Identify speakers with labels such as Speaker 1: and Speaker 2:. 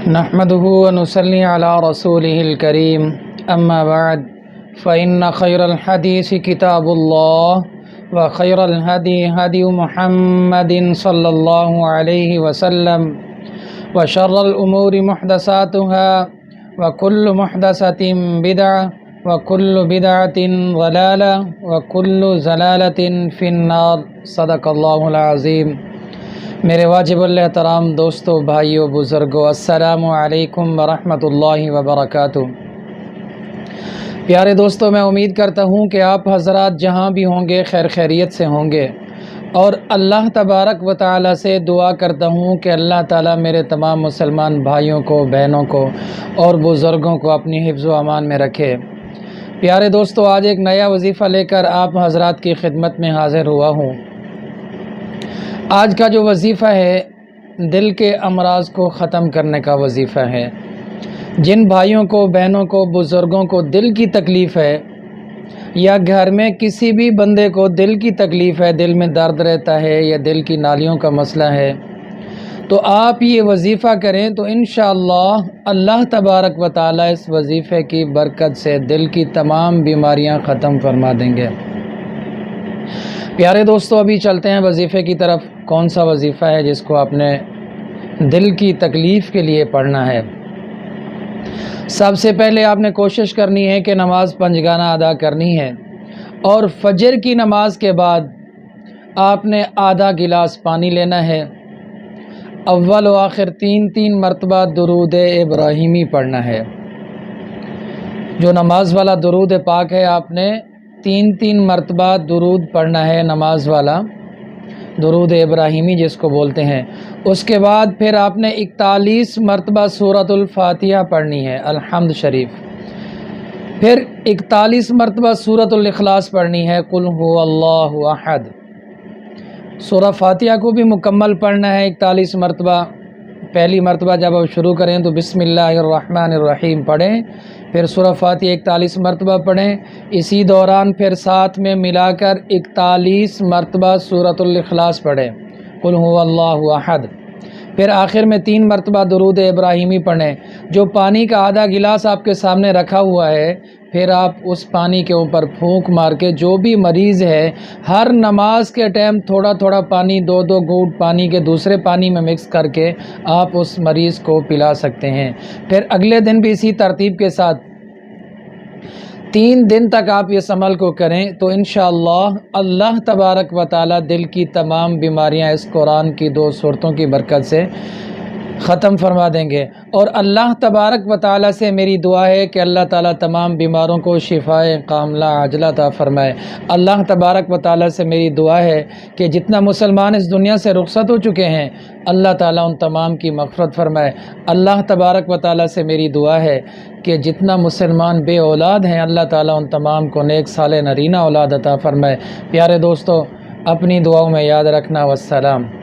Speaker 1: نحمده ونصلي على رسوله الكريم أما بعد فإن خير الحديث كتاب الله وخير الهدي هدي محمد صلى الله عليه وسلم وشر الأمور محدثاتها وكل محدثة بدعة وكل بدعة ضلالة وكل ضلالة في النار صدق الله العظيم۔ میرے واجب الاحترام دوستو، بھائیو، بزرگو، السلام علیکم ورحمۃ اللہ وبرکاتہ۔ پیارے دوستو، میں امید کرتا ہوں کہ آپ حضرات جہاں بھی ہوں گے خیر خیریت سے ہوں گے، اور اللہ تبارک و تعالی سے دعا کرتا ہوں کہ اللہ تعالی میرے تمام مسلمان بھائیوں کو، بہنوں کو اور بزرگوں کو اپنی حفظ و امان میں رکھے۔ پیارے دوستو، آج ایک نیا وظیفہ لے کر آپ حضرات کی خدمت میں حاضر ہوا ہوں۔ آج کا جو وظیفہ ہے دل کے امراض کو ختم کرنے کا وظیفہ ہے۔ جن بھائیوں کو، بہنوں کو، بزرگوں کو دل کی تکلیف ہے، یا گھر میں کسی بھی بندے کو دل کی تکلیف ہے، دل میں درد رہتا ہے یا دل کی نالیوں کا مسئلہ ہے، تو آپ یہ وظیفہ کریں تو انشاءاللہ اللہ تبارک و تعالی اس وظیفے کی برکت سے دل کی تمام بیماریاں ختم فرما دیں گے۔ پیارے دوستو، ابھی چلتے ہیں وظیفے کی طرف۔ کون سا وظیفہ ہے جس کو آپ نے دل کی تکلیف کے لیے پڑھنا ہے؟ سب سے پہلے آپ نے کوشش کرنی ہے کہ نماز پنجگانہ ادا کرنی ہے، اور فجر کی نماز کے بعد آپ نے آدھا گلاس پانی لینا ہے۔ اول و آخر تین مرتبہ درود ابراہیمی پڑھنا ہے۔ جو نماز والا درود پاک ہے، آپ نے تین مرتبہ درود پڑھنا ہے، نماز والا درود ابراہیمی جس کو بولتے ہیں۔ اس کے بعد پھر آپ نے 41 مرتبہ سورۃ الفاتحہ پڑھنی ہے، الحمد شریف۔ پھر 41 مرتبہ سورۃ الاخلاص پڑھنی ہے، قل هو اللہ احد۔ سورہ فاتحہ کو بھی مکمل پڑھنا ہے 41 مرتبہ۔ پہلی مرتبہ جب آپ شروع کریں تو بسم اللہ الرحمن الرحیم پڑھیں، پھر سورہ فاتحہ 41 مرتبہ پڑھیں۔ اسی دوران پھر ساتھ میں ملا کر 41 مرتبہ سورۃ الاخلاص پڑھیں، قل هو اللہ احد۔ پھر آخر میں 3 مرتبہ درود ابراہیمی پڑھیں۔ جو پانی کا آدھا گلاس آپ کے سامنے رکھا ہوا ہے، پھر آپ اس پانی کے اوپر پھونک مار کے، جو بھی مریض ہے ہر نماز کے ٹائم تھوڑا تھوڑا پانی، 2 گھونٹ پانی کے دوسرے پانی میں مکس کر کے آپ اس مریض کو پلا سکتے ہیں۔ پھر اگلے دن بھی اسی ترتیب کے ساتھ 3 دن تک آپ اس عمل کو کریں تو انشاءاللہ اللہ تبارک و تعالی دل کی تمام بیماریاں اس قرآن کی 2 سورتوں کی برکت سے ختم فرما دیں گے۔ اور اللہ تبارک و تعالی سے میری دعا ہے کہ اللہ تعالی تمام بیماروں کو شفائے کاملہ عاجلہ عطا فرمائے۔ اللہ تبارک و تعالی سے میری دعا ہے کہ جتنا مسلمان اس دنیا سے رخصت ہو چکے ہیں، اللہ تعالیٰ ان تمام کی مغفرت فرمائے۔ اللہ تبارک و تعالی سے میری دعا ہے کہ جتنا مسلمان بے اولاد ہیں، اللہ تعالیٰ ان تمام کو نیک صالح نرینہ اولاد عطا فرمائے۔ پیارے دوستو، اپنی دعاؤں میں یاد رکھنا۔ والسلام۔